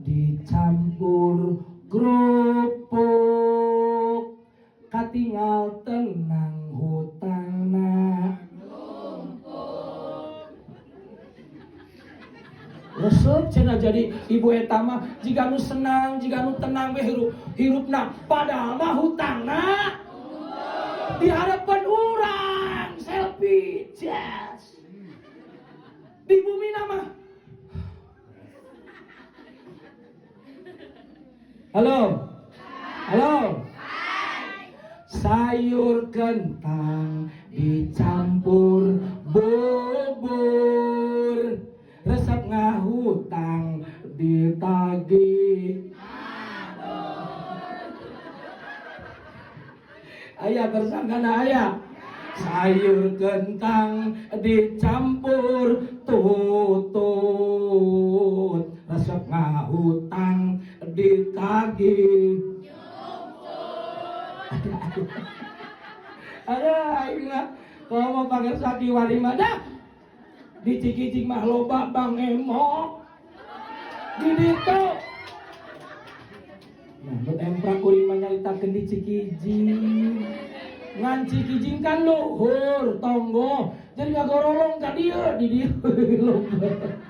dicampur kerupuk katinggal tenang hutangna resep cenah jadi ibu eta mah jika nu senang jika nu tenang we hirupna padahal mah hutangna di hadapan urang selfie yes. Di bumi nama halo halo sayur kentang dicampur bubur resep ngahutang ditagih ayah tersangkana ayah sayur kentang dicampur tutut resep ngahutang ditagih ada ingat kalau mau pakai saki walimah dah di Cikijing mah loba Bang Emok di ditu nah emprak kuring manyalitakeun di Cikijing ngan Cikijing kan luhur tonggo jadi ngagorolong ka dieu di dieu loba